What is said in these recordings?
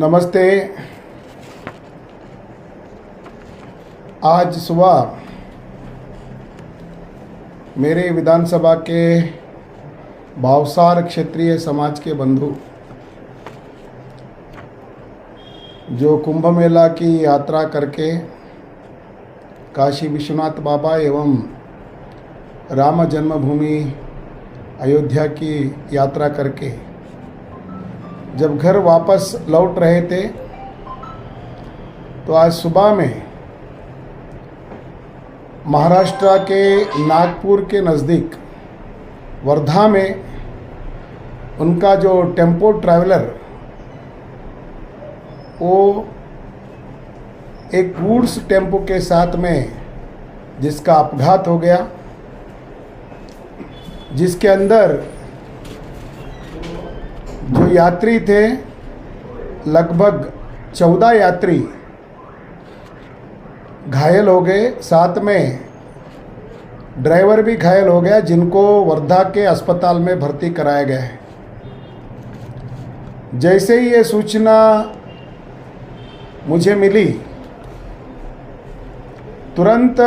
नमस्ते। आज सुबह मेरे विधानसभा के भावसार क्षेत्रीय समाज के बंधु जो कुंभ मेला की यात्रा करके काशी विश्वनाथ बाबा एवं राम जन्मभूमि अयोध्या की यात्रा करके जब घर वापस लौट रहे थे तो आज सुबह में महाराष्ट्र के नागपुर के नज़दीक वर्धा में उनका जो टेम्पो ट्रैवलर वो एक गुड्स टेम्पो के साथ में जिसका अपघात हो गया, जिसके अंदर जो यात्री थे लगभग 14 यात्री घायल हो गए, साथ में ड्राइवर भी घायल हो गया, जिनको वर्धा के अस्पताल में भर्ती कराया गया है। जैसे ही ये सूचना मुझे मिली, तुरंत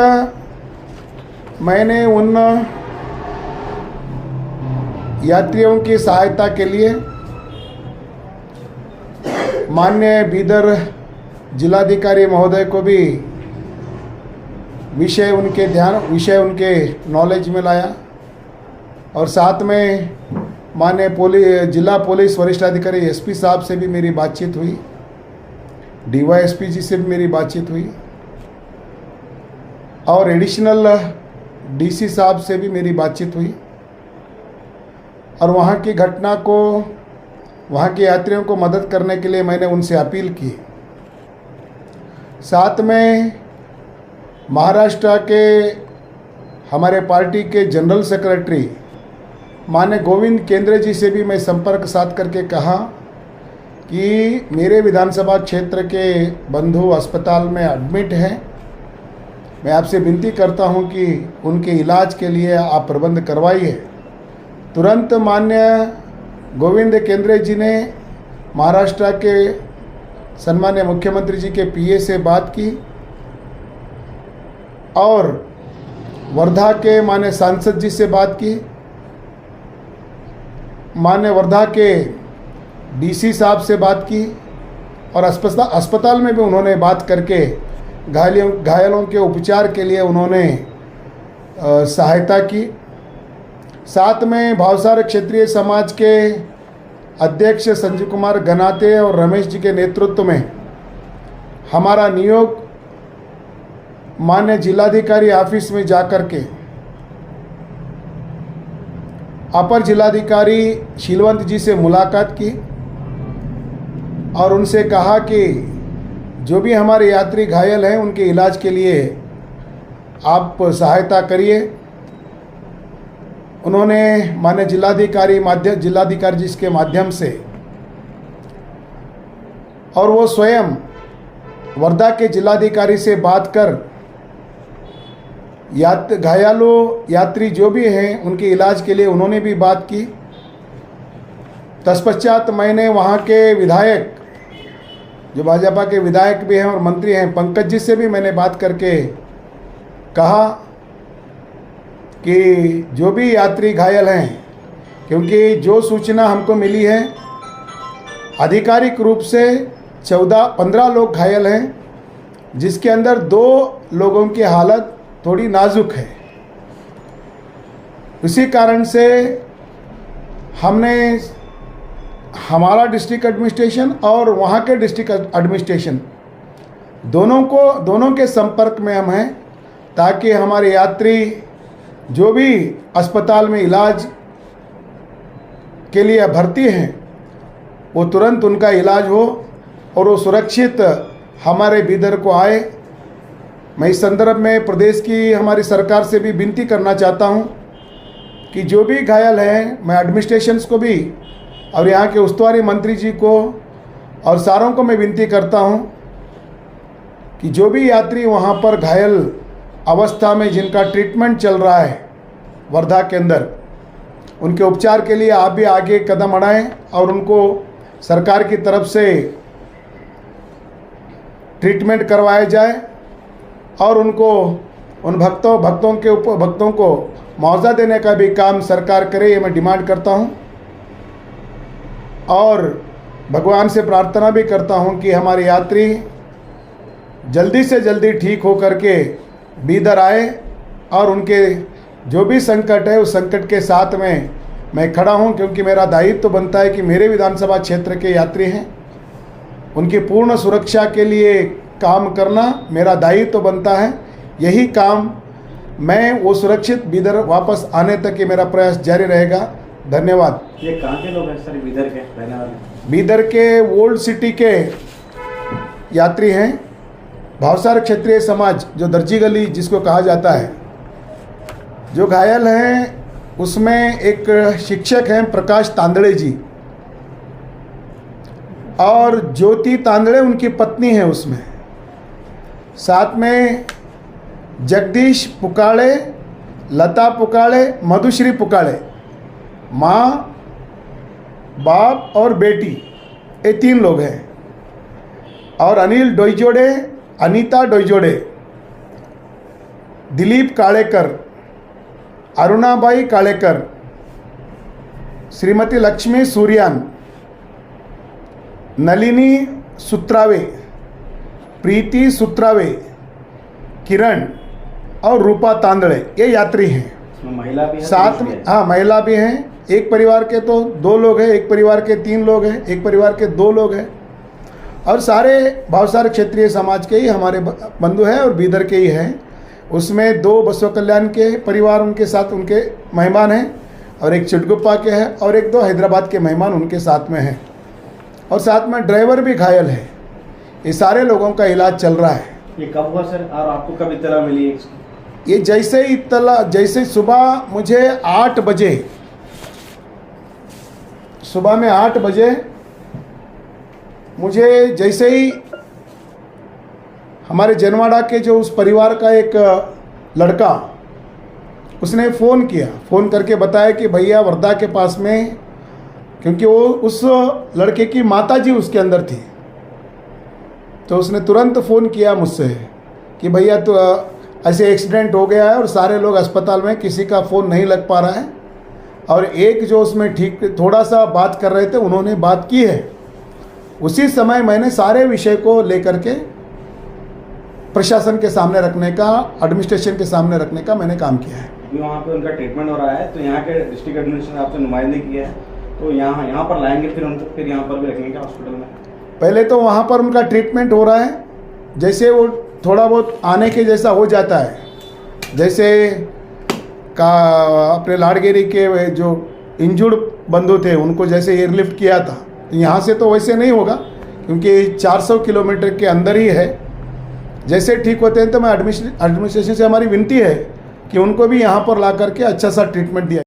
मैंने उन यात्रियों की सहायता के लिए माननीय बीदर जिलाधिकारी महोदय को भी विषय उनके नॉलेज में लाया और साथ में माननीय जिला पुलिस वरिष्ठ अधिकारी एसपी साहब से भी मेरी बातचीत हुई, डीवाईएसपी जी से भी मेरी बातचीत हुई और एडिशनल डीसी साहब से भी मेरी बातचीत हुई और वहाँ की घटना को, वहाँ के यात्रियों को मदद करने के लिए मैंने उनसे अपील की। साथ में महाराष्ट्र के हमारे पार्टी के जनरल सेक्रेटरी माननीय गोविंद केंद्रे जी से भी मैं संपर्क साध करके कहा कि मेरे विधानसभा क्षेत्र के बंधु अस्पताल में एडमिट हैं, मैं आपसे विनती करता हूं कि उनके इलाज के लिए आप प्रबंध करवाइए। तुरंत माननीय गोविंद केंद्रे जी ने महाराष्ट्र के सम्मान्य मुख्यमंत्री जी के पीए से बात की और वर्धा के माननीय सांसद जी से बात की, माननीय वर्धा के डीसी साहब से बात की और अस्पताल में भी उन्होंने बात करके घायलों के उपचार के लिए उन्होंने सहायता की। साथ में भावसार क्षेत्रीय समाज के अध्यक्ष संजीव कुमार गनाते और रमेश जी के नेतृत्व में हमारा नियोग माननीय जिलाधिकारी ऑफिस में जाकर के अपर जिलाधिकारी शीलवंत जी से मुलाकात की और उनसे कहा कि जो भी हमारे यात्री घायल हैं उनके इलाज के लिए आप सहायता करिए। उन्होंने माननीय जिलाधिकारी जी के माध्यम से और वो स्वयं वर्धा के जिलाधिकारी से बात कर घायलों यात्री जो भी हैं उनके इलाज के लिए उन्होंने भी बात की। तत्पश्चात मैंने वहाँ के विधायक, जो भाजपा के विधायक भी हैं और मंत्री हैं, पंकज जी से भी मैंने बात करके कहा कि जो भी यात्री घायल हैं, क्योंकि जो सूचना हमको मिली है आधिकारिक रूप से 15 लोग घायल हैं, जिसके अंदर 2 लोगों की हालत थोड़ी नाजुक है। इसी कारण से हमने हमारा डिस्ट्रिक्ट एडमिनिस्ट्रेशन और वहाँ के डिस्ट्रिक्ट एडमिनिस्ट्रेशन दोनों के संपर्क में हम हैं, ताकि हमारे यात्री जो भी अस्पताल में इलाज के लिए भर्ती हैं वो तुरंत उनका इलाज हो और वो सुरक्षित हमारे बीदर को आए। मैं इस संदर्भ में प्रदेश की हमारी सरकार से भी विनती करना चाहता हूं कि जो भी घायल हैं, मैं एडमिनिस्ट्रेशंस को भी और यहाँ के उस्तुवारी मंत्री जी को और सारों को मैं विनती करता हूं कि जो भी यात्री वहाँ पर घायल अवस्था में जिनका ट्रीटमेंट चल रहा है वर्धा के अंदर, उनके उपचार के लिए आप भी आगे कदम बढ़ाएं और उनको सरकार की तरफ से ट्रीटमेंट करवाया जाए और उनको उन भक्तों को मुआवजा देने का भी काम सरकार करे, ये मैं डिमांड करता हूँ। और भगवान से प्रार्थना भी करता हूँ कि हमारे यात्री जल्दी से जल्दी ठीक हो करके बीदर आए और उनके जो भी संकट है उस संकट के साथ में मैं खड़ा हूँ, क्योंकि मेरा दायित्व तो बनता है कि मेरे विधानसभा क्षेत्र के यात्री हैं, उनकी पूर्ण सुरक्षा के लिए काम करना मेरा दायित्व तो बनता है। यही काम मैं वो सुरक्षित बीदर वापस आने तक ये मेरा प्रयास जारी रहेगा। धन्यवाद। ये कहाँ के लोग हैं सर, बीदर के रहने वाले? बीदर के ओल्ड सिटी के यात्री हैं। भावसार क्षत्रिय समाज जो दर्जी गली जिसको कहा जाता है, जो घायल हैं उसमें एक शिक्षक हैं प्रकाश तांदड़े जी और ज्योति तांदड़े उनकी पत्नी है उसमें, साथ में जगदीश पुकाड़े, लता पुकाड़े, मधुश्री पुकाड़े, माँ बाप और बेटी, ये 3 लोग हैं। और अनिल डोईजोड़े, अनीता डोईजोड़े, दिलीप कालेकर, अरुणाबाई कालेकर, श्रीमती लक्ष्मी सूर्यान, नलिनी सुत्रावे, प्रीति सुत्रावे, किरण और रूपा तांदड़े, ये यात्री हैं। महिला भी है? साथ में हाँ महिला भी हैं। एक परिवार के तो 2 लोग हैं, एक परिवार के 3 लोग हैं, एक परिवार के 2 लोग हैं और सारे भावसार क्षेत्रीय समाज के ही हमारे बंधु हैं और बीदर के ही हैं। उसमें 2 बसव कल्याण के परिवार उनके साथ उनके मेहमान हैं और एक चिटगुप्पा के हैं और 1-2 हैदराबाद के मेहमान उनके साथ में हैं और साथ में ड्राइवर भी घायल है। ये सारे लोगों का इलाज चल रहा है। ये कब हुआ सर और आपको कब इत्तला मिली? ये जैसे सुबह मुझे 8 बजे, सुबह में 8 बजे मुझे जैसे ही हमारे जनवाड़ा के जो उस परिवार का एक लड़का उसने फ़ोन किया, फ़ोन करके बताया कि भैया वर्धा के पास में, क्योंकि वो उस लड़के की माताजी उसके अंदर थी, तो उसने तुरंत फ़ोन किया मुझसे कि भैया तो ऐसे एक्सीडेंट हो गया है और सारे लोग अस्पताल में, किसी का फ़ोन नहीं लग पा रहा है। और एक जो उसमें ठीक थोड़ा सा बात कर रहे थे उन्होंने बात की है। उसी समय मैंने सारे विषय को लेकर के प्रशासन के सामने रखने का, एडमिनिस्ट्रेशन के सामने रखने का मैंने काम किया है। वहाँ पे उनका ट्रीटमेंट हो रहा है, तो यहाँ के डिस्ट्रिक्ट एडमिनिस्ट्रेशन आपसे नुमाइंदगी किया है, तो यहाँ पर लाएंगे फिर यहाँ पर भी रखेंगे हॉस्पिटल में? पहले तो वहाँ पर उनका ट्रीटमेंट हो रहा है, जैसे वो थोड़ा बहुत आने के जैसा हो जाता है, जैसे का अपने लाड़गेरी के जो इंजुर्ड बंधु थे उनको जैसे एयरलिफ्ट किया था, यहाँ से तो वैसे नहीं होगा क्योंकि 400 किलोमीटर के अंदर ही है। जैसे ठीक होते हैं तो मैं एडमिनिस्ट्रेशन से हमारी विनती है कि उनको भी यहाँ पर ला करके अच्छा सा ट्रीटमेंट दिया।